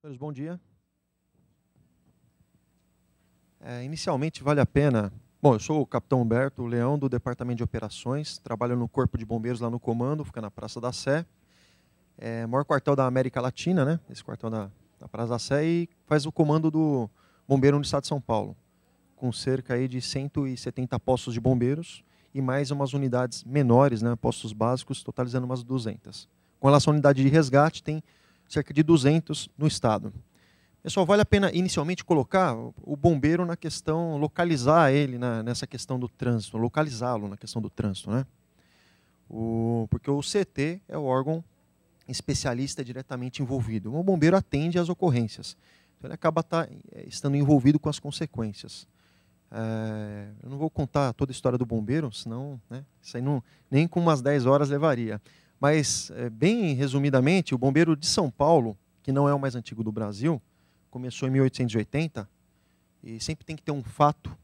Senhores, bom dia. Inicialmente, vale a pena... Bom, eu sou o Capitão Humberto Leão, do Departamento de Operações, trabalho no Corpo de Bombeiros lá no Comando, fica na Praça da Sé. É o maior quartel da América Latina, né? Esse quartel da Praça da Sé, e faz o comando do Bombeiro no Estado de São Paulo, com cerca aí de 170 postos de bombeiros e mais umas unidades menores, né? Postos básicos, totalizando umas 200. Com relação à unidade de resgate, tem cerca de 200 no estado. Pessoal, vale a pena inicialmente colocar o bombeiro na questão, localizar ele nessa questão do trânsito, localizá-lo na questão do trânsito, né? Porque o CT é o órgão especialista diretamente envolvido. O bombeiro atende às ocorrências, então ele acaba estando envolvido com as consequências. Eu não vou contar toda a história do bombeiro, senão, né, isso aí nem com umas 10 horas levaria. Mas, bem resumidamente, o bombeiro de São Paulo, que não é o mais antigo do Brasil, começou em 1880, e sempre tem que ter um fato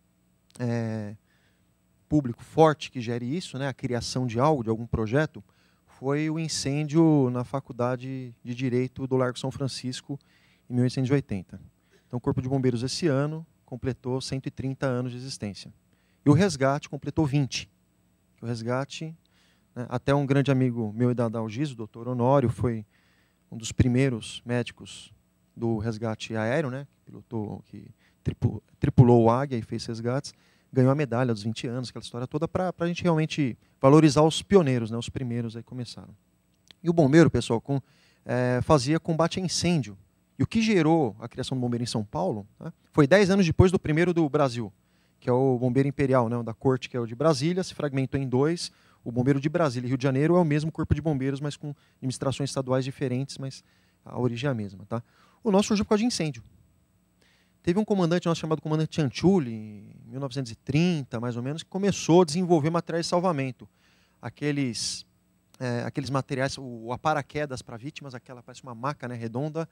público forte que gere isso, né, a criação de algo, de algum projeto, foi o incêndio na Faculdade de Direito do Largo São Francisco, em 1880. Então, o Corpo de Bombeiros, esse ano, completou 130 anos de existência. E o resgate completou 20. O resgate, né, até um grande amigo meu da Dalgis, o doutor Honório, foi um dos primeiros médicos do resgate aéreo, né, que tripulou o Águia e fez resgates, ganhou a medalha dos 20 anos, aquela história toda, para a gente realmente valorizar os pioneiros, né, os primeiros aí começaram. E o bombeiro, pessoal, fazia combate a incêndio. E o que gerou a criação do bombeiro em São Paulo, né, foi 10 anos depois do primeiro do Brasil, que é o bombeiro imperial, né, da corte, que é o de Brasília, se fragmentou em dois. O bombeiro de Brasília e Rio de Janeiro é o mesmo corpo de bombeiros, mas com administrações estaduais diferentes, mas a origem é a mesma. Tá? O nosso surgiu por causa de incêndio. Teve um comandante nosso chamado comandante Cianciulli, em 1930, mais ou menos, que começou a desenvolver materiais de salvamento. Aqueles materiais, o paraquedas para vítimas, aquela parece uma maca, né, redonda,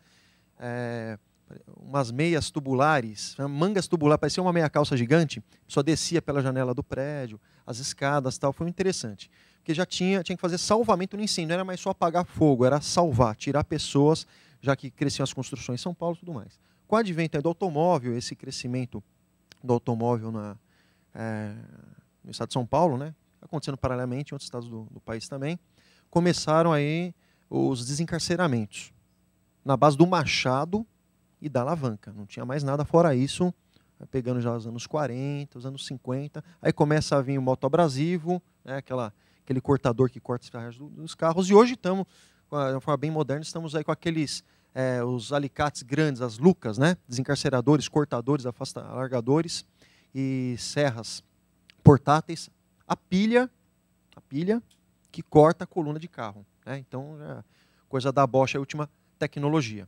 umas meias tubulares, mangas tubulares, parecia uma meia calça gigante, só descia pela janela do prédio, as escadas, tal. Foi interessante, porque já tinha que fazer salvamento no incêndio, não era mais só apagar fogo, era salvar, tirar pessoas, já que cresciam as construções em São Paulo e tudo mais. Com o advento do automóvel, esse crescimento do automóvel no estado de São Paulo, né, acontecendo paralelamente em outros estados do país também, começaram aí os desencarceramentos, na base do machado e da alavanca. Não tinha mais nada fora isso, pegando já os anos 40, os anos 50. Aí começa a vir o motoabrasivo, né, aquele cortador que corta as ferragens dos carros. E hoje estamos, de uma forma bem moderna, estamos aí com aqueles, os alicates grandes, as lucas, né, desencarceradores, cortadores, alargadores e serras portáteis. A pilha que corta a coluna de carro. Né? Então, coisa da Bosch, a última tecnologia.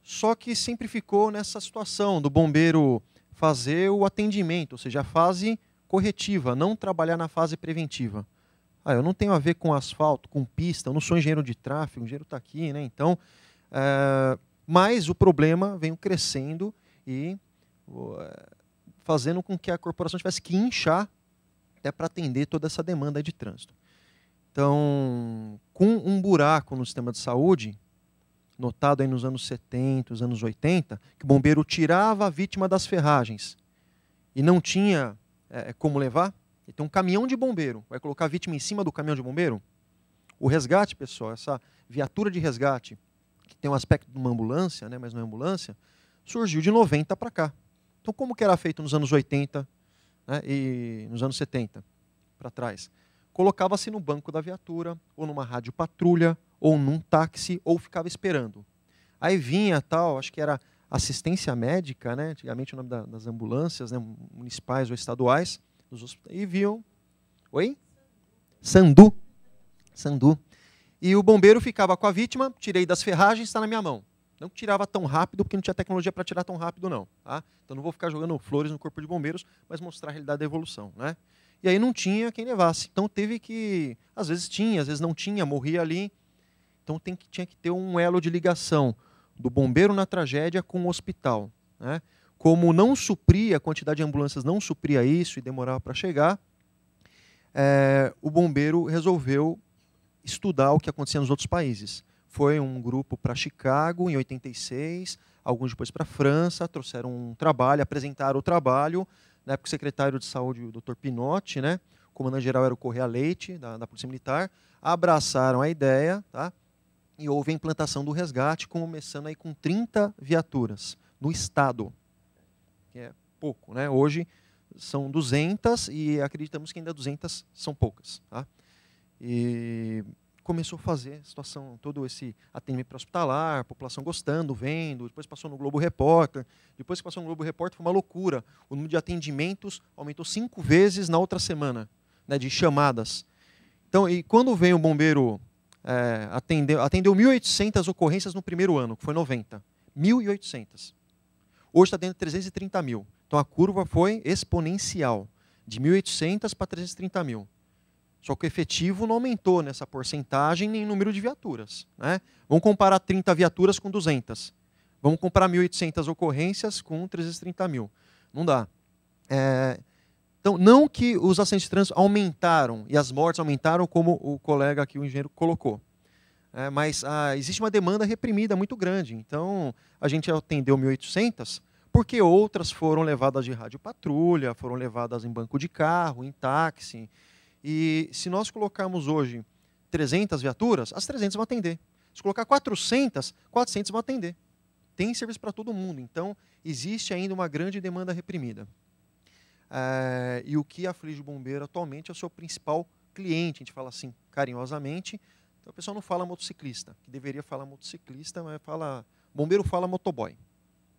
Só que sempre ficou nessa situação do bombeiro fazer o atendimento, ou seja, a fase corretiva, não trabalhar na fase preventiva. Eu não tenho a ver com asfalto, com pista, eu não sou engenheiro de tráfego, o engenheiro está aqui, né? Então, mas o problema veio crescendo e fazendo com que a corporação tivesse que inchar até para atender toda essa demanda de trânsito. Então, com um buraco no sistema de saúde, notado aí nos anos 70, os anos 80, que o bombeiro tirava a vítima das ferragens e não tinha como levar, então um caminhão de bombeiro vai colocar a vítima em cima do caminhão de bombeiro. O resgate, pessoal, essa viatura de resgate, que tem um aspecto de uma ambulância, né, mas não é ambulância, surgiu de 90 para cá. Então, como que era feito nos anos 80, né, e nos anos 70 para trás? Colocava-se no banco da viatura, ou numa rádio patrulha, ou num táxi, ou ficava esperando. Aí vinha tal, acho que era assistência médica, né? Antigamente o nome das ambulâncias, né? Municipais ou estaduais, e viam... Oi? Sandu. E o bombeiro ficava com a vítima, tirei das ferragens, está na minha mão. Não tirava tão rápido, porque não tinha tecnologia para tirar tão rápido, não. Tá? Então não vou ficar jogando flores no corpo de bombeiros, mas mostrar a realidade da evolução. Né? E aí não tinha quem levasse. Então teve que... Às vezes tinha, às vezes não tinha, morria ali. Então tinha que ter um elo de ligação do bombeiro na tragédia com o hospital. Né? Como não supria, a quantidade de ambulâncias não supria isso e demorava para chegar, o bombeiro resolveu estudar o que acontecia nos outros países. foi um grupo para Chicago, em 86, alguns depois para a França, trouxeram um trabalho, apresentaram o trabalho, na época o secretário de saúde, o Dr. Pinotti, né? O comandante-geral era o Correa Leite, da Polícia Militar, abraçaram a ideia, tá? E houve a implantação do resgate, começando aí com 30 viaturas no estado, que é pouco, né? Hoje são 200 e acreditamos que ainda 200 são poucas, tá? E começou a fazer a situação, todo esse atendimento para hospitalar, população gostando, vendo, depois passou no Globo Repórter, depois que passou no Globo Repórter foi uma loucura, o número de atendimentos aumentou 5 vezes na outra semana, né, de chamadas. Então, e quando vem o bombeiro, atendeu 1.800 ocorrências no primeiro ano, que foi 90, 1.800. Hoje está dentro de 330 mil. Então a curva foi exponencial, de 1.800 para 330 mil. Só que o efetivo não aumentou nessa porcentagem nem número de viaturas, né? Vamos comparar 30 viaturas com 200. Vamos comparar 1.800 ocorrências com 330 mil. Não dá. Então, não que os acidentes de trânsito aumentaram e as mortes aumentaram, como o colega aqui, o engenheiro, colocou. Mas existe uma demanda reprimida muito grande. Então, a gente atendeu 1.800 porque outras foram levadas de radiopatrulha, foram levadas em banco de carro, em táxi. E se nós colocarmos hoje 300 viaturas, as 300 vão atender. Se colocar 400, 400 vão atender. Tem serviço para todo mundo. Então, existe ainda uma grande demanda reprimida. E o que aflige o bombeiro atualmente é o seu principal cliente, a gente fala assim carinhosamente. Então, o pessoal não fala motociclista, que deveria falar motociclista, mas bombeiro fala motoboy.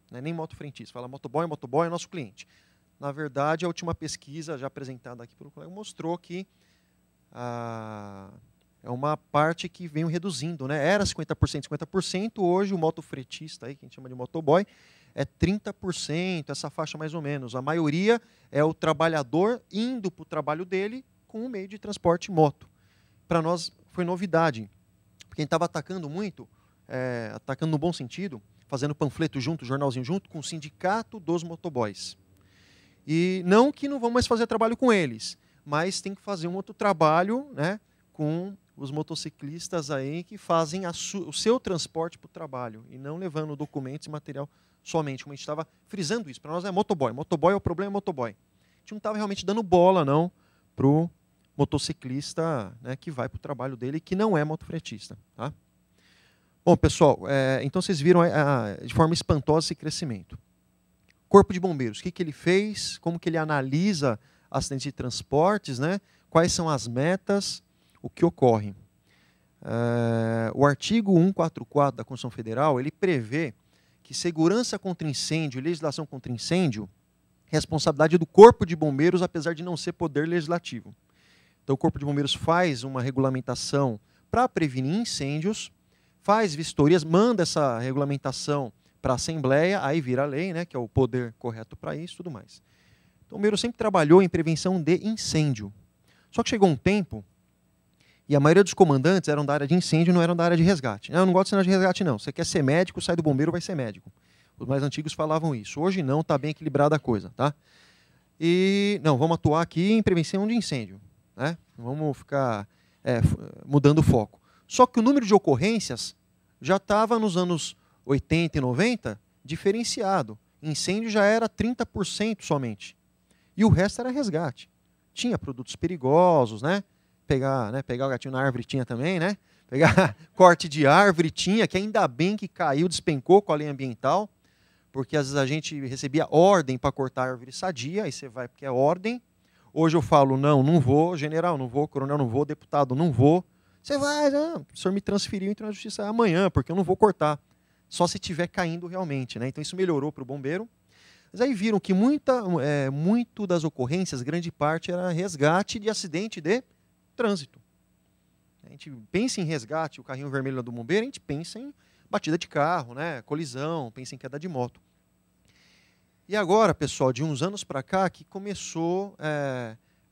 Né? Nem motofrentista, fala motoboy é nosso cliente. Na verdade, a última pesquisa, já apresentada aqui pelo colega, mostrou que é uma parte que vem reduzindo. Né? Era 50%, 50%, hoje o motofretista, aí, que a gente chama de motoboy, é 30%, essa faixa mais ou menos. A maioria é o trabalhador indo para o trabalho dele com um meio de transporte moto. Para nós foi novidade, porque a gente estava atacando muito, atacando no bom sentido, fazendo panfleto junto, jornalzinho junto, com o sindicato dos motoboys. E não que não vamos mais fazer trabalho com eles, mas tem que fazer um outro trabalho, né, com os motociclistas aí que fazem o seu transporte para o trabalho e não levando documentos e material somente, como a gente estava frisando isso. Para nós é motoboy. Motoboy é o problema, é motoboy. A gente não estava realmente dando bola, não, para o motociclista, né, que vai para o trabalho dele e que não é motofretista. Tá? Bom, pessoal, então vocês viram de forma espantosa esse crescimento. Corpo de Bombeiros, o que ele fez, como que ele analisa acidentes de transportes, né? Quais são as metas, o que ocorre. O artigo 144 da Constituição Federal, ele prevê que segurança contra incêndio e legislação contra incêndio é responsabilidade do Corpo de Bombeiros, apesar de não ser poder legislativo. Então, o Corpo de Bombeiros faz uma regulamentação para prevenir incêndios, faz vistorias, manda essa regulamentação para a Assembleia, aí vira lei, né, que é o poder correto para isso e tudo mais. Então, o bombeiro sempre trabalhou em prevenção de incêndio. Só que chegou um tempo, e a maioria dos comandantes eram da área de incêndio, não eram da área de resgate. Eu não gosto de ser na área de resgate, não. Você quer ser médico, sai do bombeiro, vai ser médico. Os mais antigos falavam isso. Hoje não, está bem equilibrada a coisa. Tá? E, não, vamos atuar aqui em prevenção de incêndio. Né? Vamos ficar mudando o foco. Só que o número de ocorrências já estava nos anos 80 e 90 diferenciado. Incêndio já era 30% somente. E o resto era resgate. Tinha produtos perigosos, né? Pegar o gatinho na árvore tinha também, né? Pegar corte de árvore tinha, que ainda bem que caiu, despencou com a lei ambiental, porque às vezes a gente recebia ordem para cortar árvore sadia, aí você vai porque é ordem. Hoje eu falo, não vou, general, não vou, coronel, não vou, deputado, não vou. Você vai, o senhor me transferiu, entra na justiça amanhã, porque eu não vou cortar. Só se estiver caindo realmente. Né? Então isso melhorou para o bombeiro. Mas aí viram que muito das ocorrências, grande parte, era resgate de acidente de trânsito. A gente pensa em resgate, o carrinho vermelho do bombeiro, a gente pensa em batida de carro, né? Colisão, pensa em queda de moto. E agora, pessoal, de uns anos para cá, que começou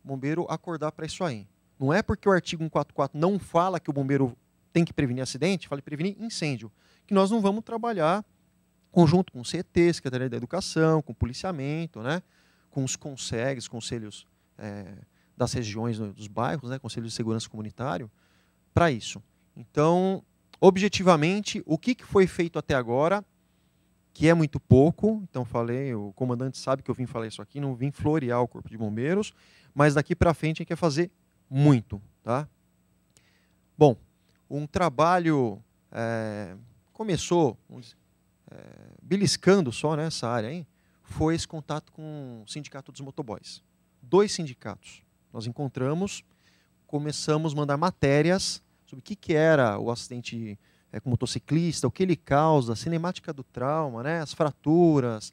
o bombeiro a acordar para isso aí. Não é porque o artigo 144 não fala que o bombeiro tem que prevenir acidente, fala prevenir incêndio, que nós não vamos trabalhar conjunto com o CET, Secretaria da Educação, com o policiamento, né, com os CONSEGs, conselhos das regiões, dos bairros, né, Conselho de Segurança Comunitário, para isso. Então, Objetivamente, o que foi feito até agora, que é muito pouco, então falei, o comandante sabe que eu vim falar isso aqui, não vim florear o Corpo de Bombeiros, mas daqui para frente a gente quer fazer muito. Tá? Bom, um trabalho começou beliscando só nessa área, hein? Foi esse contato com o Sindicato dos Motoboys. 2 sindicatos. Nós encontramos, começamos a mandar matérias sobre o que era o acidente com motociclista, o que ele causa, a cinemática do trauma, né, as fraturas,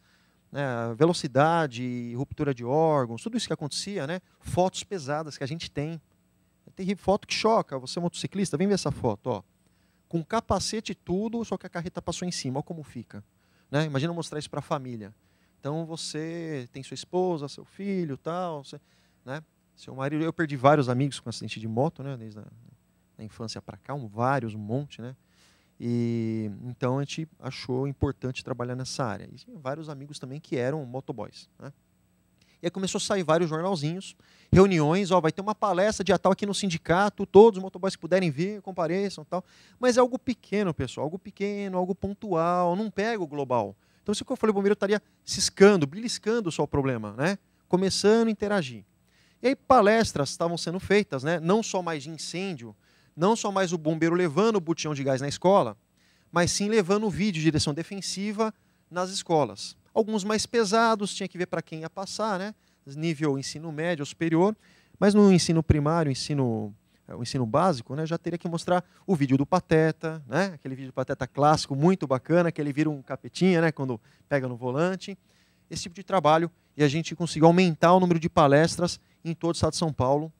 né, a velocidade, ruptura de órgãos, tudo isso que acontecia, né, fotos pesadas que a gente tem. Tem foto que choca, você é motociclista, vem ver essa foto, ó, com capacete e tudo, só que a carreta passou em cima, olha como fica. Né? Imagina mostrar isso para a família. Então você tem sua esposa, seu filho, tal, né? Seu marido. Eu perdi vários amigos com acidente de moto, né? Desde a infância para cá, um monte, né? E então a gente achou importante trabalhar nessa área. E vários amigos também que eram motoboys, né? E aí começou a sair vários jornalzinhos, reuniões, ó, vai ter uma palestra dia tal aqui no sindicato, todos os motoboys que puderem vir, compareçam, tal. Mas é algo pequeno, pessoal, algo pequeno, algo pontual, não pega o global. Então, isso que eu falei, o bombeiro estaria ciscando, beliscando só o problema, né? Começando a interagir. E aí palestras estavam sendo feitas, né? Não só mais de incêndio, não só mais o bombeiro levando o botijão de gás na escola, mas sim levando o vídeo de direção defensiva nas escolas. Alguns mais pesados, tinha que ver para quem ia passar, né? Nível ensino médio ou superior, mas no ensino primário, o ensino básico, né, já teria que mostrar o vídeo do Pateta, né? Aquele vídeo do Pateta clássico, muito bacana, que ele vira um capetinha, né, quando pega no volante. Esse tipo de trabalho, e a gente conseguiu aumentar o número de palestras em todo o estado de São Paulo,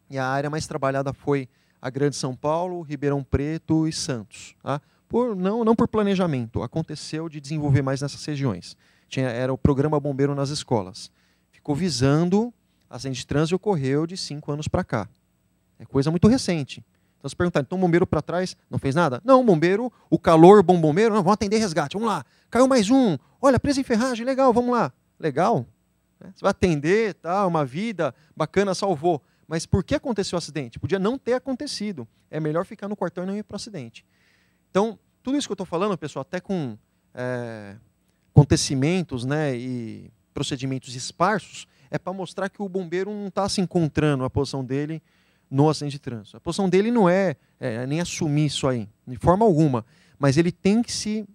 e a área mais trabalhada foi a Grande São Paulo, Ribeirão Preto e Santos. Tá? Não por planejamento, aconteceu de desenvolver mais nessas regiões. Era o programa Bombeiro nas escolas. Ficou visando, acidente de trânsito ocorreu de 5 anos para cá. É coisa muito recente. Então, se perguntar, então o bombeiro para trás não fez nada? Não, o bombeiro, o calor, bom bombeiro, não, vamos atender resgate, vamos lá. Caiu mais um, olha, presa em ferragem, legal, vamos lá. Legal? Você vai atender, tá, uma vida bacana, salvou. Mas por que aconteceu o acidente? Podia não ter acontecido. É melhor ficar no quartel e não ir para o acidente. Então, tudo isso que eu estou falando, pessoal, até com acontecimentos, né, e procedimentos esparsos, é para mostrar que o bombeiro não está se encontrando a posição dele no acidente de trânsito. A posição dele não é nem assumir isso aí, de forma alguma, mas ele tem que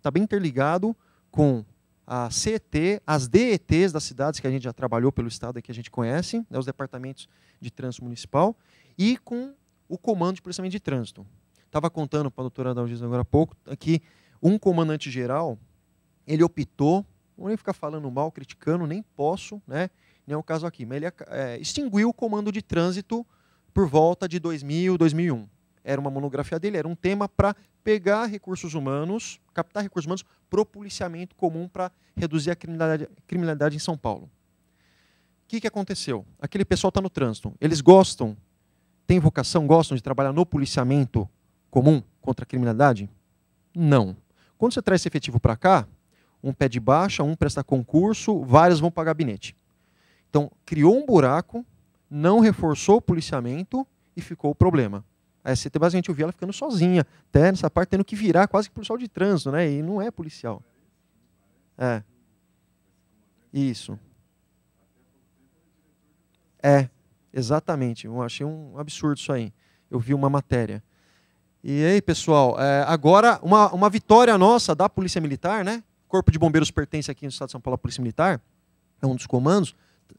tá bem interligado com a CET, as DETs das cidades que a gente já trabalhou pelo estado e que a gente conhece, né, os departamentos de trânsito municipal, e com o comando de policiamento de trânsito. Estava contando para a doutora Dalgisa agora há pouco que um comandante geral, ele optou, não vou nem ficar falando mal, criticando, nem posso, né, nem é o caso aqui, mas ele extinguiu o comando de trânsito por volta de 2000, 2001. Era uma monografia dele, era um tema para pegar recursos humanos, captar recursos humanos para o policiamento comum para reduzir a criminalidade em São Paulo. O que aconteceu? Aquele pessoal está no trânsito. Eles gostam, têm vocação, gostam de trabalhar no policiamento comum contra a criminalidade? Não. Quando você traz esse efetivo para cá, um pede baixa, um presta concurso, vários vão para gabinete. Então, criou um buraco, não reforçou o policiamento e ficou o problema. A SCT basicamente eu vi ela ficando sozinha, até nessa parte tendo que virar quase que policial de trânsito, né? E não é policial. Isso. Exatamente. Eu achei um absurdo isso aí. Eu vi uma matéria. E aí, pessoal, agora uma vitória nossa da Polícia Militar, né? O Corpo de Bombeiros pertence aqui no estado de São Paulo à Polícia Militar, é um dos comandos,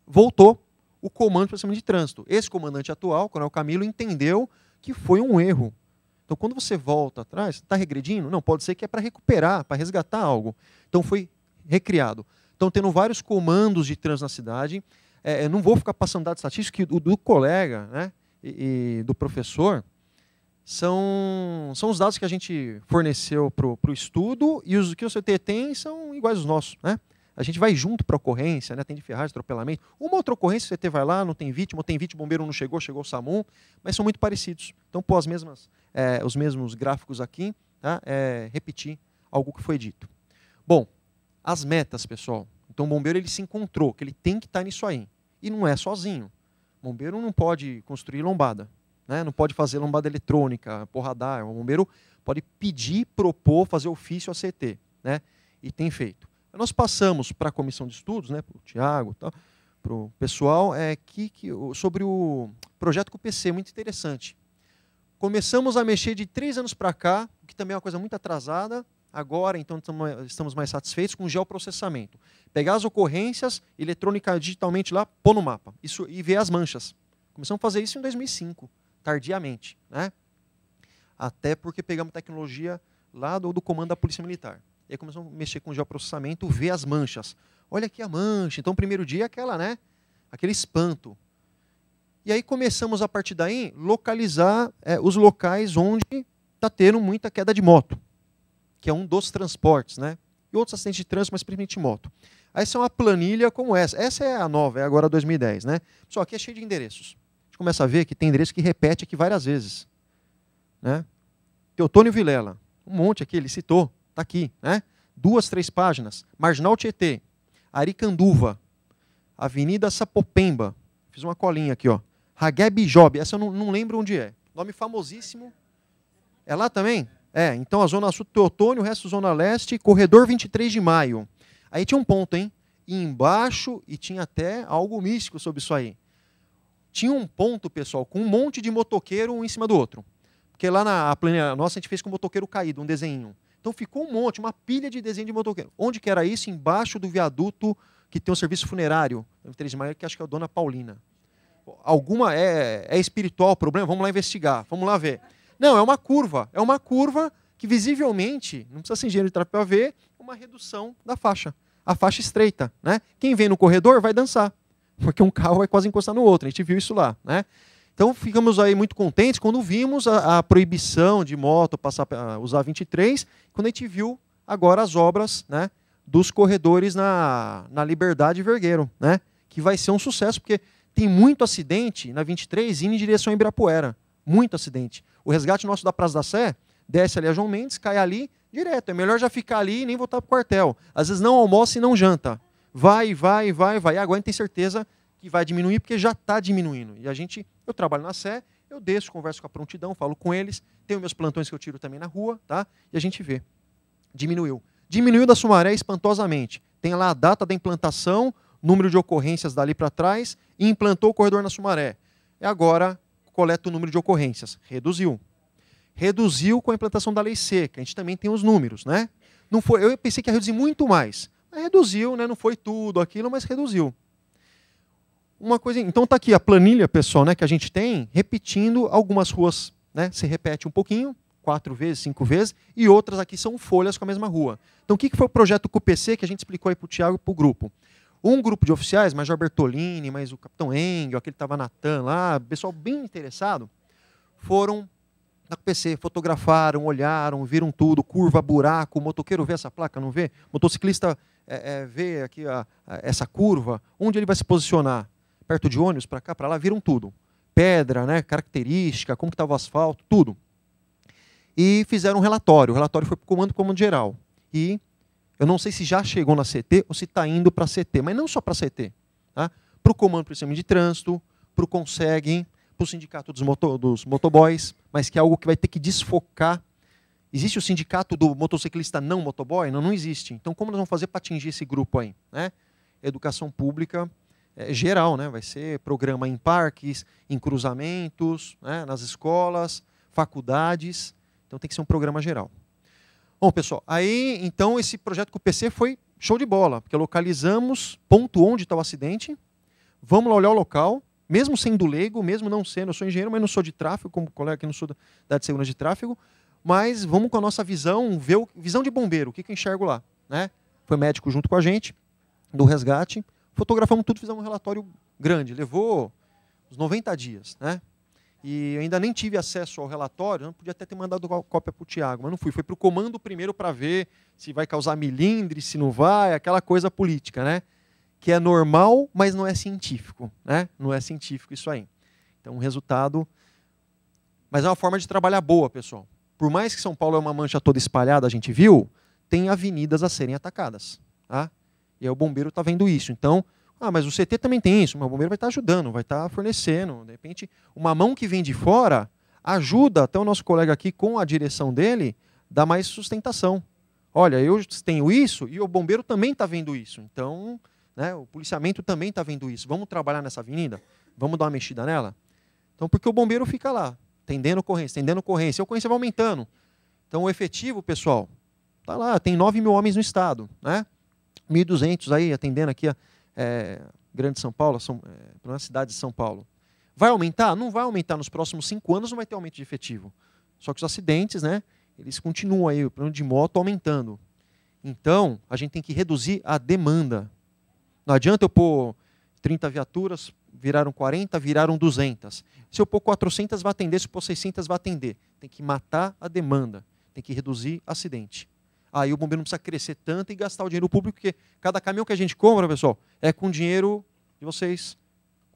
voltou o comando de policiamento de trânsito. Esse comandante atual, o Coronel Camilo, entendeu que foi um erro. Então, quando você volta atrás, está regredindo? Não, pode ser que é para recuperar, para resgatar algo. Então, foi recriado. Então, tendo vários comandos de trânsito na cidade, não vou ficar passando dados estatísticos, que do colega, né, e do professor, são os dados que a gente forneceu para o estudo, e os que o CT tem são iguais aos nossos, né? A gente vai junto para a ocorrência, né? Tem de ferragem, atropelamento. Uma outra ocorrência, o CT vai lá, não tem vítima, ou tem vítima, o bombeiro não chegou, chegou o SAMU, mas são muito parecidos. Então, pôr os mesmos gráficos aqui, tá? Repetir algo que foi dito. Bom, as metas, pessoal. Então, o bombeiro ele se encontrou, que ele tem que estar nisso aí. E não é sozinho. O bombeiro não pode construir lombada, né? Não pode fazer lombada eletrônica, porradar. O bombeiro pode pedir, propor, fazer ofício à CT, né? E tem feito. Nós passamos para a comissão de estudos, né, para o Tiago, para o pessoal, sobre o projeto QPC, muito interessante. Começamos a mexer de 3 anos para cá, que também é uma coisa muito atrasada. Agora, então, estamos mais satisfeitos com o geoprocessamento. Pegar as ocorrências, eletrônica digitalmente lá, pôr no mapa. Isso, e ver as manchas. Começamos a fazer isso em 2005, tardiamente, né? Até porque pegamos tecnologia lá do comando da Polícia Militar. E aí começamos a mexer com o geoprocessamento, ver as manchas. Olha aqui a mancha. Então, o primeiro dia é aquela, né? Aquele espanto. E aí começamos, a partir daí, localizar os locais onde está tendo muita queda de moto, que é um dos transportes, né? E outros acidentes de trânsito, mas principalmente moto. Aí essa é uma planilha como essa. Essa é a nova, é agora 2010, né? Só que é cheio de endereços. A gente começa a ver que tem endereço que repete aqui várias vezes, né? Teotônio Vilela, um monte aqui, ele citou, está aqui, né? 2, 3 páginas. Marginal Tietê, Aricanduva, Avenida Sapopemba. Fiz uma colinha aqui, ó. Hageb Job, essa eu não lembro onde é. Nome famosíssimo. É lá também? É, então a Zona Sul, Teotônio, o resto Zona Leste, Corredor 23 de Maio. Aí tinha um ponto, hein? E embaixo, e tinha até algo místico sobre isso aí. Tinha um ponto, pessoal, com um monte de motoqueiro um em cima do outro. Porque lá na planilha nossa, a gente fez com o motoqueiro caído, um desenho. Então ficou um monte, uma pilha de desenho de motoqueiro. Onde que era isso? Embaixo do viaduto que tem um serviço funerário, 23 de Maio, que acho que é a Dona Paulina. Alguma é espiritual o problema? Vamos lá investigar, vamos lá ver. Não, é uma curva que visivelmente, não precisa ser engenheiro de tráfego para ver, uma redução da faixa. A faixa estreita, né? Quem vem no corredor vai dançar, porque um carro vai quase encostar no outro, a gente viu isso lá, né? Então ficamos aí muito contentes quando vimos a proibição de moto passar a usar 23, quando a gente viu agora as obras, né, dos corredores na Liberdade e Vergueiro, né? Que vai ser um sucesso, porque tem muito acidente na 23 indo em direção a Ibirapuera. Muito acidente. O resgate nosso da Praça da Sé, desce ali a João Mendes, cai ali, direto. É melhor já ficar ali e nem voltar para o quartel. Às vezes não almoça e não janta. Vai. E agora a gente tem certeza que vai diminuir, porque já está diminuindo. E eu trabalho na Sé, eu desço, converso com a prontidão, falo com eles, tenho meus plantões que eu tiro também na rua, tá? E a gente vê. Diminuiu. Diminuiu da Sumaré espantosamente. Tem lá a data da implantação, número de ocorrências dali para trás, e implantou o corredor na Sumaré. E agora coleta o número de ocorrências. Reduziu. Reduziu com a implantação da lei seca. A gente também tem os números, né? Não foi, eu pensei que ia reduzir muito mais. Mas reduziu, né? Não foi tudo aquilo, mas reduziu. Uma coisa, então está aqui a planilha, pessoal, né, que a gente tem, repetindo algumas ruas, né? Se repete um pouquinho, 4 vezes, 5 vezes, e outras aqui são folhas com a mesma rua. Então o que foi o projeto QPC que a gente explicou aí para o Tiago e para o grupo? Um grupo de oficiais, Major Bertolini, mais o Capitão Engel, aquele que estava na TAM lá, pessoal bem interessado, foram na QPC, fotografaram, olharam, viram tudo, curva, buraco, o motoqueiro vê essa placa, não vê? O motociclista vê aqui essa curva, onde ele vai se posicionar? Perto de ônibus, para cá, para lá, viram tudo. Pedra, né, característica, como que estava o asfalto, tudo. E fizeram um relatório. O relatório foi para o comando geral. E eu não sei se já chegou na CT ou se está indo para a CT, mas não só para a CT. Tá? Para o Comando Policiamento de Trânsito, para o CONSEG, para o Sindicato dos Motoboys, mas que é algo que vai ter que desfocar. Existe o sindicato do motociclista não motoboy? Não, não existe. Então, como nós vamos fazer para atingir esse grupo aí? Né? Educação pública geral, né? Vai ser programa em parques, em cruzamentos, né? Nas escolas, faculdades. Então, tem que ser um programa geral. Bom, pessoal, aí, então, esse projeto com o PC foi show de bola, porque localizamos ponto onde está o acidente, vamos lá olhar o local, mesmo sendo leigo, mesmo não sendo, eu sou engenheiro, mas não sou de tráfego, como colega aqui não sou da área de segurança de tráfego, mas vamos com a nossa visão, ver visão de bombeiro, o que eu enxergo lá, né? Foi médico junto com a gente, do resgate, fotografamos tudo, fizemos um relatório grande, levou uns 90 dias, né? E eu ainda nem tive acesso ao relatório, não podia até ter mandado cópia para o Tiago, mas não fui. Foi para o comando primeiro para ver se vai causar milindre, se não vai, aquela coisa política, né? Que é normal, mas não é científico, né? Não é científico isso aí. Então, o resultado... Mas é uma forma de trabalhar boa, pessoal. Por mais que São Paulo é uma mancha toda espalhada, a gente viu, tem avenidas a serem atacadas, tá? E aí o bombeiro está vendo isso. Então... mas o CT também tem isso, mas o bombeiro vai estar ajudando, vai estar fornecendo. De repente, uma mão que vem de fora ajuda até o nosso colega aqui com a direção dele, dá mais sustentação. Olha, eu tenho isso e o bombeiro também está vendo isso. Então, né, o policiamento também está vendo isso. Vamos trabalhar nessa avenida? Vamos dar uma mexida nela? Então, porque o bombeiro fica lá, tendendo ocorrência, e a ocorrência vai aumentando. Então, o efetivo, pessoal, está lá, tem 9 mil homens no estado, né? 1.200 aí, atendendo aqui a Grande São Paulo, para a cidade de São Paulo. Vai aumentar? Não vai aumentar. Nos próximos 5 anos não vai ter aumento de efetivo. Só que os acidentes, né, eles continuam aí, o plano de moto aumentando. Então, a gente tem que reduzir a demanda. Não adianta eu pôr 30 viaturas, viraram 40, viraram 200. Se eu pôr 400, vai atender, se eu pôr 600, vai atender. Tem que matar a demanda, tem que reduzir acidente. Aí o bombeiro não precisa crescer tanto e gastar o dinheiro público, porque cada caminhão que a gente compra, pessoal, é com dinheiro de vocês.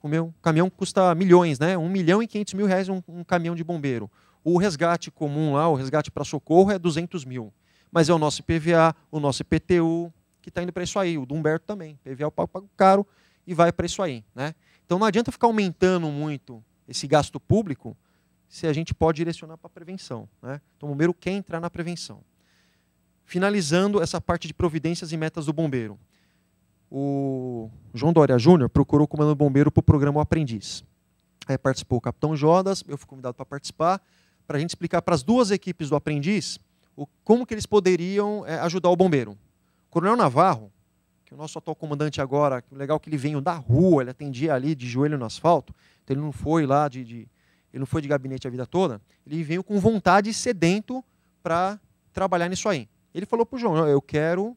O meu caminhão custa milhões, né? 1.500.000 reais um caminhão de bombeiro. O resgate comum lá, o resgate para socorro é 200 mil. Mas é o nosso IPVA, o nosso IPTU, que está indo para isso aí. O do Humberto também. IPVA eu pago caro e vai para isso aí, né? Então não adianta ficar aumentando muito esse gasto público se a gente pode direcionar para a prevenção, né? Então o bombeiro quer entrar na prevenção. Finalizando essa parte de providências e metas do bombeiro. O João Dória Júnior procurou o comando bombeiro para o programa O Aprendiz. Aí participou o capitão Jodas, eu fui convidado para participar, para a gente explicar para as duas equipes do Aprendiz como que eles poderiam ajudar o bombeiro. O Coronel Navarro, que é o nosso atual comandante agora, que legal que ele veio da rua, ele atendia ali de joelho no asfalto, então ele não foi lá ele não foi de gabinete a vida toda, ele veio com vontade e sedento para trabalhar nisso aí. Ele falou para o João, eu quero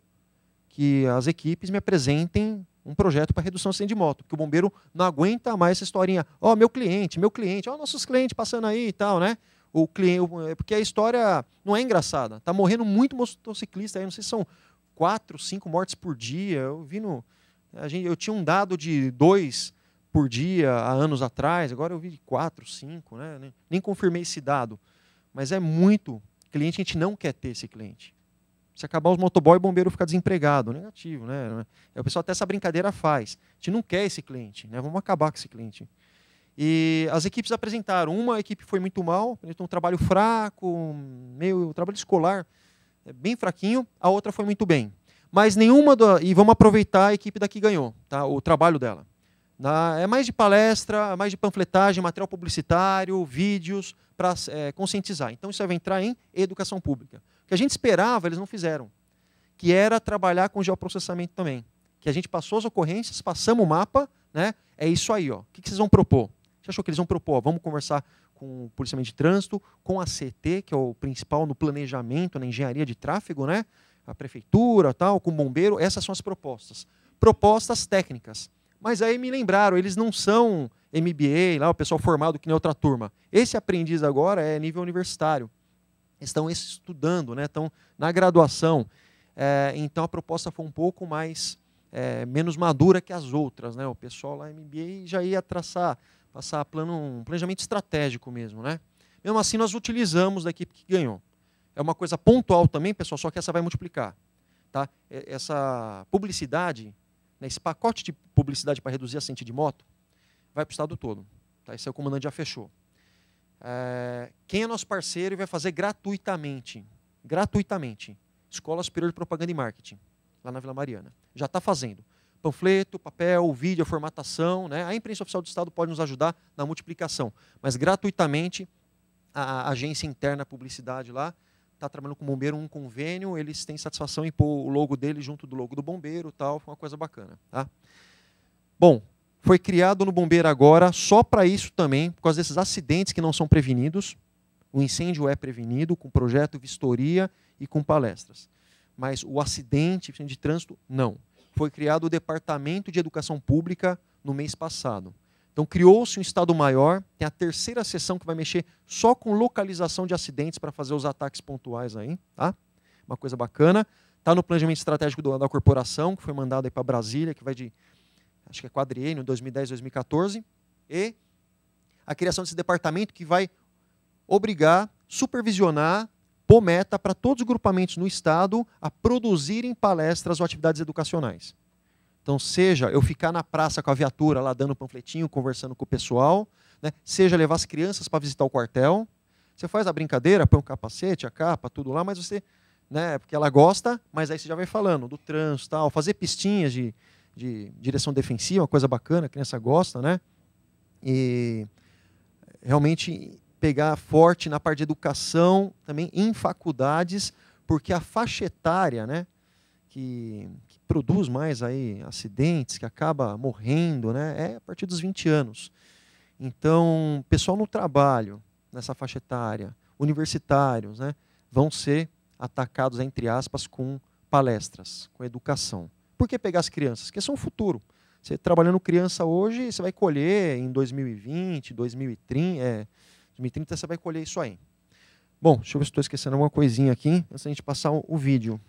que as equipes me apresentem um projeto para redução de acidente de moto, porque o bombeiro não aguenta mais essa historinha. Ó, meu cliente, ó, nossos clientes passando aí e tal, né? O cliente, porque a história não é engraçada. Tá morrendo muito motociclista aí, não sei se são 4, 5 mortes por dia. Eu tinha um dado de 2 por dia há anos atrás, agora eu vi de 4, 5, né? Nem confirmei esse dado. Mas é muito cliente, a gente não quer ter esse cliente. Se acabar os motoboy, o bombeiro fica desempregado. Negativo, né? O pessoal até essa brincadeira faz. A gente não quer esse cliente, né? Vamos acabar com esse cliente. E as equipes apresentaram. Uma equipe foi muito mal, um trabalho fraco, meio trabalho escolar, bem fraquinho. A outra foi muito bem. Mas e vamos aproveitar a equipe daqui ganhou, tá? O trabalho dela. É mais de palestra, mais de panfletagem, material publicitário, vídeos, para conscientizar. Então isso vai entrar em educação pública. O que a gente esperava, eles não fizeram, que era trabalhar com geoprocessamento também. Que a gente passou as ocorrências, passamos o mapa, né? É isso aí, ó. O que vocês vão propor? Você achou que eles vão propor? Vamos conversar com o policiamento de trânsito, com a CT, que é o principal no planejamento, na engenharia de tráfego, né? A prefeitura, tal, com o bombeiro. Essas são as propostas. Propostas técnicas. Mas aí me lembraram, eles não são MBA, lá, o pessoal formado que nem outra turma. Esse aprendiz agora é nível universitário. Estão estudando, né? Estão na graduação. Então a proposta foi um pouco mais menos madura que as outras, né? O pessoal lá MBA já ia passar um planejamento estratégico mesmo, né? Mesmo assim nós utilizamos da equipe que ganhou. É uma coisa pontual também, pessoal, só que essa vai multiplicar, tá? Essa publicidade, né, esse pacote de publicidade para reduzir acidente de moto vai para o estado todo, tá? Esse é o comandante já fechou. Quem é nosso parceiro e vai fazer gratuitamente, Escola Superior de Propaganda e Marketing, lá na Vila Mariana. Já está fazendo. Panfleto, papel, vídeo, formatação, né? A imprensa oficial do Estado pode nos ajudar na multiplicação, mas gratuitamente a agência interna publicidade lá está trabalhando com o bombeiro um convênio, eles têm satisfação em pôr o logo dele junto do logo do bombeiro, tal, foi uma coisa bacana, tá? Bom, foi criado no bombeiro agora só para isso também, por causa desses acidentes que não são prevenidos. O incêndio é prevenido com projeto, vistoria e com palestras. Mas o acidente de trânsito, não. Foi criado o Departamento de Educação Pública no mês passado. Então criou-se um estado maior, tem a terceira sessão que vai mexer só com localização de acidentes para fazer os ataques pontuais aí, tá? Uma coisa bacana. Está no planejamento estratégico da corporação, que foi mandado para Brasília, que vai de, acho que é quadriênio, 2010, 2014. E a criação desse departamento que vai obrigar, supervisionar, pôr meta para todos os grupamentos no Estado a produzirem palestras ou atividades educacionais. Então, seja eu ficar na praça com a viatura lá dando panfletinho, conversando com o pessoal, né? Seja levar as crianças para visitar o quartel, Você faz a brincadeira, põe um capacete, a capa, tudo lá, mas você, né, porque ela gosta, mas aí você já vai falando do trânsito, tal, fazer pistinhas de direção defensiva, uma coisa bacana, a criança gosta, né? E realmente pegar forte na parte de educação, também em faculdades, porque a faixa etária, né, que produz mais aí acidentes, que acaba morrendo, né, é a partir dos 20 anos. Então, pessoal no trabalho, nessa faixa etária, universitários, né, vão ser atacados, entre aspas, com palestras, com educação. Por que pegar as crianças? Porque são o futuro. Você trabalhando criança hoje, você vai colher em 2020, 2030 você vai colher isso aí. Bom, deixa eu ver se estou esquecendo alguma coisinha aqui, antes da gente passar o vídeo.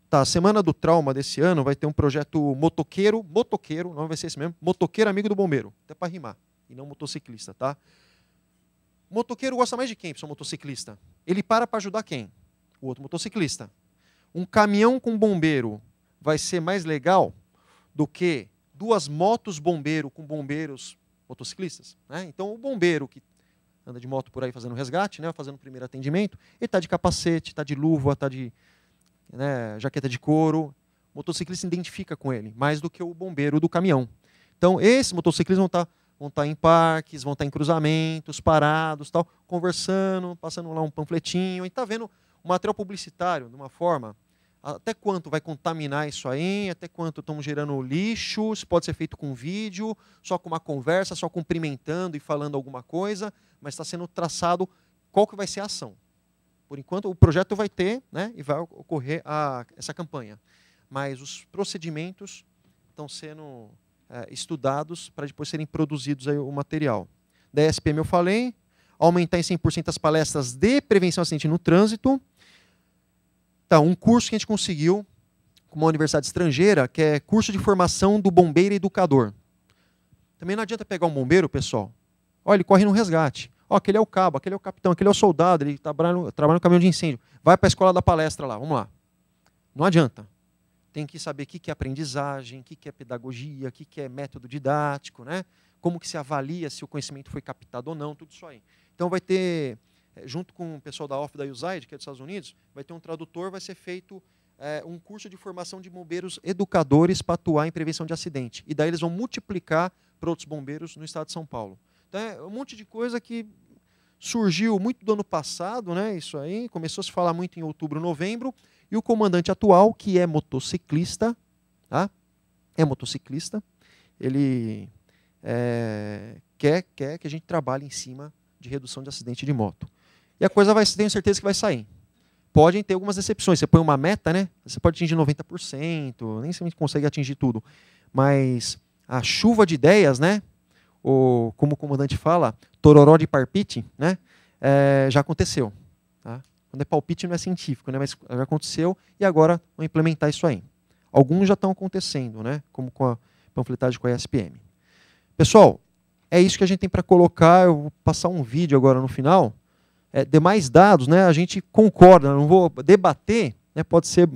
Tá, Semana do Trauma desse ano vai ter um projeto motoqueiro, não vai ser esse mesmo, motoqueiro amigo do bombeiro, até para rimar, e não motociclista, tá? Motoqueiro gosta mais de quem, pessoal, motociclista? Ele para ajudar quem? O outro motociclista. Um caminhão com bombeiro vai ser mais legal do que duas motos bombeiro com bombeiros motociclistas, né? Então o bombeiro que anda de moto por aí fazendo resgate, né, fazendo o primeiro atendimento, ele está de capacete, está de luva, está de, né, jaqueta de couro. O motociclista se identifica com ele, mais do que o bombeiro do caminhão. Então, esses motociclistas vão estar em parques, vão estar em cruzamentos, parados, tal, conversando, passando lá um panfletinho, e está vendo o material publicitário de uma forma, até quanto vai contaminar isso aí, até quanto estão gerando lixo, se pode ser feito com vídeo, só com uma conversa, só cumprimentando e falando alguma coisa, mas está sendo traçado qual que vai ser a ação. Por enquanto, o projeto vai ter, né, e vai ocorrer essa campanha. Mas os procedimentos estão sendo estudados para depois serem produzidos aí o material. Da SPM eu falei, aumentar em 100% as palestras de prevenção a acidente no trânsito. Tá, um curso que a gente conseguiu com uma universidade estrangeira, que é curso de formação do bombeiro educador. Também não adianta pegar um bombeiro, pessoal. Olha, ele corre no resgate. Ó, aquele é o cabo, aquele é o capitão, aquele é o soldado, ele trabalha no caminhão de incêndio. Vai para a escola da palestra lá, vamos lá. Não adianta. Tem que saber o que é aprendizagem, o que é pedagogia, o que é método didático, né? Como que se avalia se o conhecimento foi captado ou não, tudo isso aí. Então vai ter, junto com o pessoal da OFF da USAID, que é dos Estados Unidos, vai ter um tradutor, vai ser feito um curso de formação de bombeiros educadores para atuar em prevenção de acidente. E daí eles vão multiplicar para outros bombeiros no estado de São Paulo. Então é um monte de coisa que surgiu muito do ano passado, né? Isso aí, começou a se falar muito em outubro, novembro, e o comandante atual, que é motociclista, tá? É motociclista, ele quer que a gente trabalhe em cima de redução de acidente de moto. E a coisa tenho certeza que vai sair. Podem ter algumas exceções, você põe uma meta, né? Você pode atingir 90%, nem sempre consegue atingir tudo, mas a chuva de ideias, né? Como o comandante fala, tororó de parpite, né? Já aconteceu. Tá? Quando é palpite não é científico, né? Mas já aconteceu e agora vão implementar isso aí. Alguns já estão acontecendo, né? Como com a panfletagem com a ESPM. Pessoal, é isso que a gente tem para colocar. Eu vou passar um vídeo agora no final. Demais dados, né? A gente concorda, não vou debater, né? Pode ser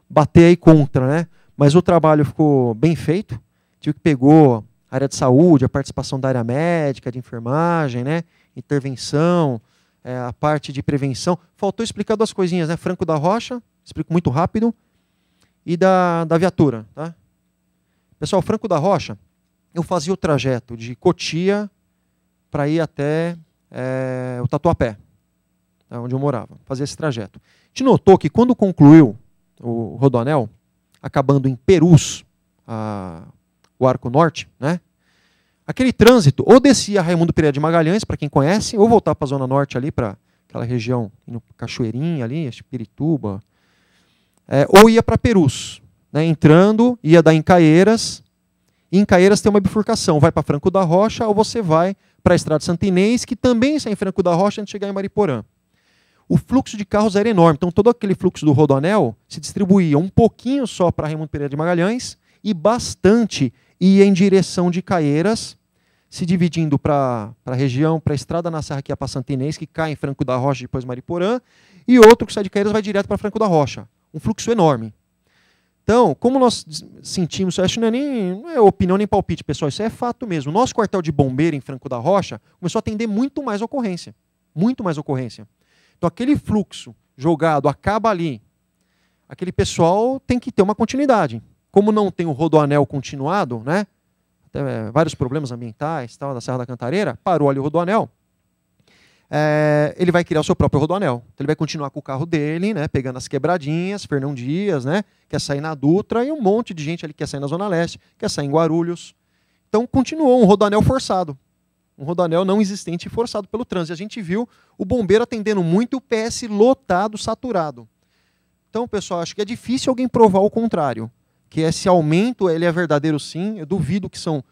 bater aí contra, né? Mas o trabalho ficou bem feito. Tive que pegou a área de saúde, a participação da área médica, de enfermagem, né? Intervenção, a parte de prevenção. Faltou explicar duas coisinhas, né? Franco da Rocha, explico muito rápido, e da viatura. Tá? Pessoal, Franco da Rocha, eu fazia o trajeto de Cotia para ir até o Tatuapé, tá? Onde eu morava. Fazia esse trajeto. A gente notou que quando concluiu o Rodoanel, acabando em Perus, o Arco Norte, né? Aquele trânsito ou descia Raimundo Pereira de Magalhães, para quem conhece, ou voltar para a Zona Norte ali, para aquela região, no Cachoeirinha ali, Pirituba, ou ia para Perus, né? Entrando, ia dar em Caieiras, e em Caieiras tem uma bifurcação, vai para Franco da Rocha ou você vai para a Estrada Santa Inês, que também sai em Franco da Rocha antes de chegar em Mariporã. O fluxo de carros era enorme, então todo aquele fluxo do Rodoanel se distribuía um pouquinho só para Raimundo Pereira de Magalhães e bastante ia em direção de Caieiras, se dividindo para a região, para a Estrada na Serra, que é para Santa Inês, que cai em Franco da Rocha, depois Mariporã, e outro que sai de Caieiras vai direto para Franco da Rocha. Um fluxo enorme. Então, como nós sentimos, isso não é opinião nem palpite, pessoal, isso é fato mesmo. O nosso quartel de bombeiro em Franco da Rocha começou a atender muito mais ocorrência. muito mais ocorrência. Então aquele fluxo jogado acaba ali. Aquele pessoal tem que ter uma continuidade. Como não tem o rodoanel continuado, né? Até, vários problemas ambientais, tal, da Serra da Cantareira, parou ali o rodoanel. Ele vai criar o seu próprio rodoanel. Então ele vai continuar com o carro dele, né, pegando as quebradinhas, Fernão Dias, né, quer sair na Dutra, e um monte de gente ali quer sair na Zona Leste, quer sair em Guarulhos. Então continuou um rodoanel forçado. Um rodoanel não existente e forçado pelo trânsito. A gente viu o bombeiro atendendo muito e o PS lotado, saturado. Então, pessoal, acho que é difícil alguém provar o contrário. Que esse aumento ele é verdadeiro sim, eu duvido que são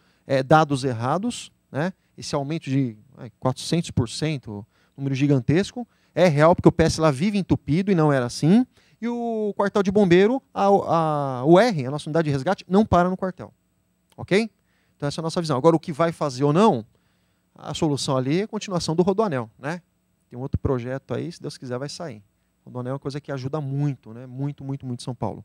dados errados, né? Esse aumento de 400%, número gigantesco, é real porque o PS lá vive entupido e não era assim, e o quartel de bombeiro, o R, a nossa unidade de resgate, não para no quartel. Ok? Então essa é a nossa visão. Agora, o que vai fazer ou não, a solução ali é a continuação do rodoanel, né? Tem um outro projeto aí, se Deus quiser vai sair. O rodoanel é uma coisa que ajuda muito, né? Muito, muito, muito São Paulo.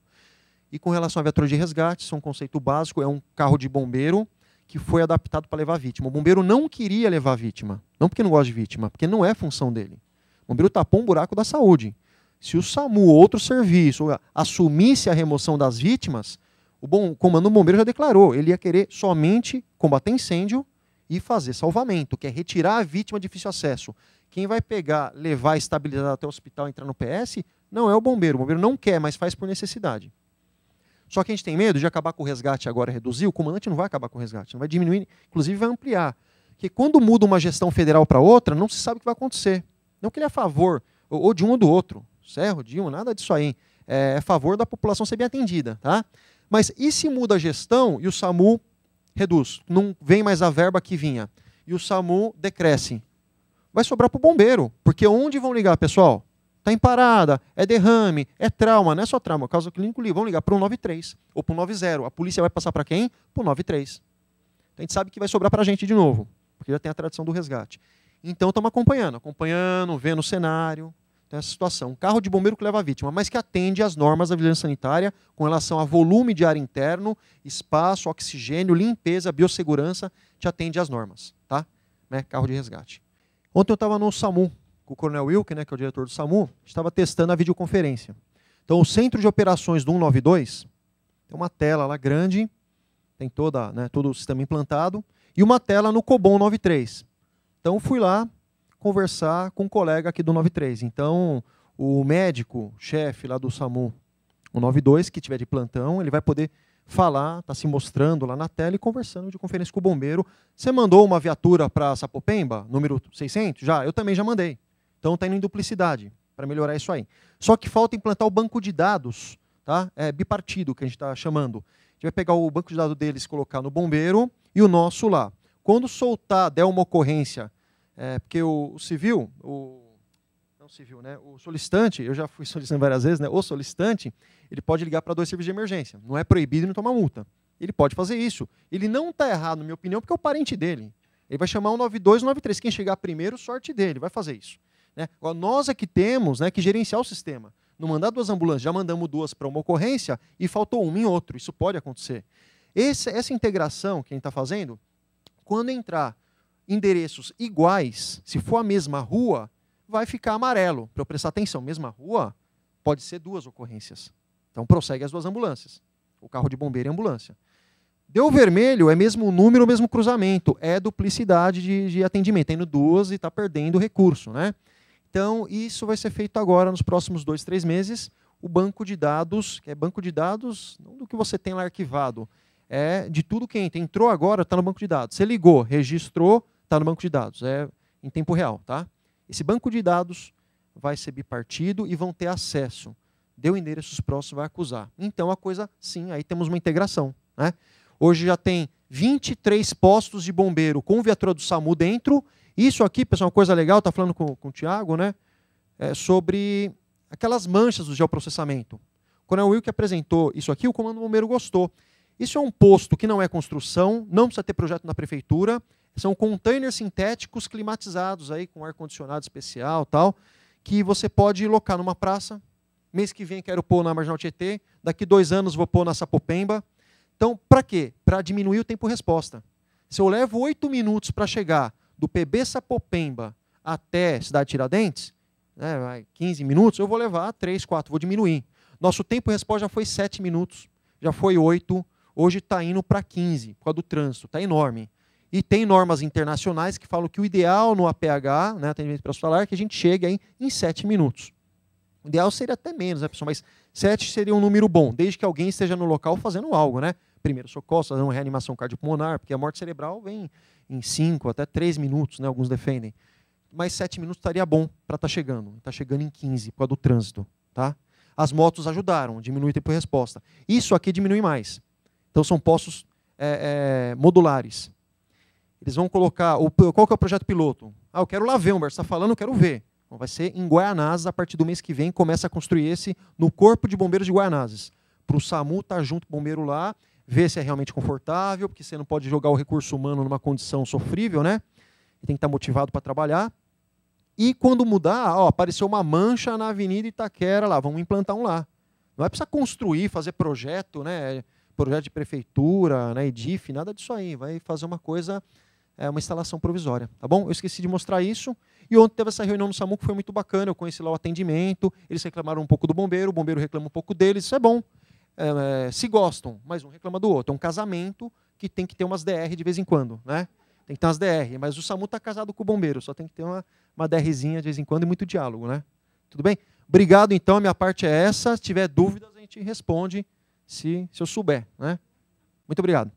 E com relação à viatura de resgate, isso é um conceito básico, é um carro de bombeiro que foi adaptado para levar vítima. O bombeiro não queria levar vítima, não porque não gosta de vítima, porque não é função dele. O bombeiro tapou um buraco da saúde. Se o SAMU ou outro serviço assumisse a remoção das vítimas, o comando bombeiro já declarou, ele ia querer somente combater incêndio e fazer salvamento, que é retirar a vítima de difícil acesso. Quem vai pegar, levar, estabilizar até o hospital, entrar no PS, não é o bombeiro não quer, mas faz por necessidade. Só que a gente tem medo de acabar com o resgate agora, reduzir, o comandante não vai acabar com o resgate, não vai diminuir, inclusive vai ampliar. Porque quando muda uma gestão federal para outra, não se sabe o que vai acontecer. Não que ele é a favor, ou de um ou do outro, Serro, de um, nada disso aí. É a favor da população ser bem atendida. Tá? Mas e se muda a gestão e o SAMU reduz? Não vem mais a verba que vinha. E o SAMU decresce. Vai sobrar para o bombeiro, porque onde vão ligar, pessoal? Está em parada, é derrame, é trauma, não é só trauma, caso clínico, vão ligar para o 193 ou para o 90. A polícia vai passar para quem? Para o 93. Então, a gente sabe que vai sobrar para a gente de novo, porque já tem a tradição do resgate. Então, estamos acompanhando, vendo o cenário, tem essa situação. Um carro de bombeiro que leva a vítima, mas que atende às normas da vigilância sanitária com relação a volume de ar interno, espaço, oxigênio, limpeza, biossegurança, te atende às normas. Tá? Né? Carro de resgate. Ontem eu estava no SAMU, o Coronel Wilke, né, que é o diretor do SAMU, estava testando a videoconferência. Então, o centro de operações do 192 tem uma tela lá grande, tem todo o sistema implantado, e uma tela no Cobom 93. Então, fui lá conversar com um colega aqui do 93. Então, o médico, chefe lá do SAMU 192, que tiver de plantão, ele vai poder falar, está se mostrando lá na tela e conversando de conferência com o bombeiro. Você mandou uma viatura para Sapopemba, número 600? Já, eu também já mandei. Então está indo em duplicidade, para melhorar isso aí. Só que falta implantar o banco de dados, tá? É bipartido que a gente está chamando. A gente vai pegar o banco de dados deles, colocar no bombeiro e o nosso lá. Quando soltar, der uma ocorrência, porque o civil, não civil, né? O solicitante, eu já fui solicitando várias vezes, né? O solicitante, ele pode ligar para 2 serviços de emergência. Não é proibido e não toma multa. Ele pode fazer isso. Ele não está errado, na minha opinião, porque é o parente dele. Ele vai chamar o 92 e o 93. Quem chegar primeiro, sorte dele, vai fazer isso. Né? Agora, nós é que temos, né, que gerenciar o sistema. Não mandar 2 ambulâncias, já mandamos 2 para uma ocorrência e faltou uma em outro. Isso pode acontecer. Essa integração que a gente está fazendo, quando entrar endereços iguais, se for a mesma rua, vai ficar amarelo, para eu prestar atenção. Mesma rua, pode ser 2 ocorrências. Então, prossegue as 2 ambulâncias. O carro de bombeiro e ambulância. Deu vermelho, é mesmo o número, o mesmo cruzamento. É duplicidade de atendimento. Está indo 2 e está perdendo recurso. Né? Então, isso vai ser feito agora, nos próximos 2, 3 meses. O banco de dados, que é banco de dados, não do que você tem lá arquivado, é de tudo que entra. Entrou agora, está no banco de dados. Você ligou, registrou, está no banco de dados. É em tempo real. Tá? Esse banco de dados vai ser bipartido e vão ter acesso. Deu endereços próximos, vai acusar. Então, a coisa, sim, aí temos uma integração. Né? Hoje já tem 23 postos de bombeiro com viatura do SAMU dentro. Isso aqui, pessoal, uma coisa legal, está falando com o Tiago, né? Sobre aquelas manchas do geoprocessamento. Quando o Wilke apresentou isso aqui, o Comando Bombeiro gostou. Isso é um posto que não é construção, não precisa ter projeto na prefeitura, são containers sintéticos climatizados, aí, com ar-condicionado especial, tal, que você pode locar numa praça. Mês que vem quero pôr na Marginal Tietê, daqui 2 anos vou pôr na Sapopemba. Então, para quê? Para diminuir o tempo-resposta. Se eu levo 8 minutos para chegar do PB Sapopemba até Cidade Tiradentes, né, 15 minutos, eu vou levar 3, 4, vou diminuir. Nosso tempo de resposta já foi 7 minutos, já foi 8, hoje está indo para 15, por causa do trânsito, está enorme. E tem normas internacionais que falam que o ideal no APH, né, atendimento pré-hospitalar, é que a gente chegue aí em 7 minutos. O ideal seria até menos, né, pessoal? Mas 7 seria um número bom, desde que alguém esteja no local fazendo algo, né? Primeiro socorro, fazendo uma reanimação cardiopulmonar, porque a morte cerebral vem em 5 até 3 minutos, né? Alguns defendem. Mas 7 minutos estaria bom para estar chegando. Está chegando em 15 por causa do trânsito. Tá? As motos ajudaram, diminui o tempo de resposta. Isso aqui diminui mais. Então são postos modulares. Eles vão colocar... Qual que é o projeto piloto? Eu quero lá ver, Humberto, você está falando, eu quero ver. Então, vai ser em Guaianazes, a partir do mês que vem, começa a construir esse no Corpo de Bombeiros de Guaianazes. Para o SAMU estar junto com o bombeiro lá, ver se é realmente confortável, porque você não pode jogar o recurso humano numa condição sofrível, né? Ele tem que estar motivado para trabalhar. E quando mudar, apareceu uma mancha na Avenida Itaquera lá, vamos implantar um lá. Não é precisar construir, fazer projeto, né? Projeto de prefeitura, né? EDIF, nada disso aí. Vai fazer uma coisa, uma instalação provisória, tá bom? Eu esqueci de mostrar isso. E ontem teve essa reunião no SAMU que foi muito bacana, eu conheci lá o atendimento, eles reclamaram um pouco do bombeiro, o bombeiro reclama um pouco deles, isso é bom. Se gostam, mas um reclama do outro. É um casamento que tem que ter umas DR de vez em quando, né? Tem que ter umas DR, mas o SAMU está casado com o bombeiro, só tem que ter uma DRzinha de vez em quando e muito diálogo, né? Tudo bem? Obrigado, então, a minha parte é essa. Se tiver dúvidas, a gente responde se eu souber, né? Muito obrigado.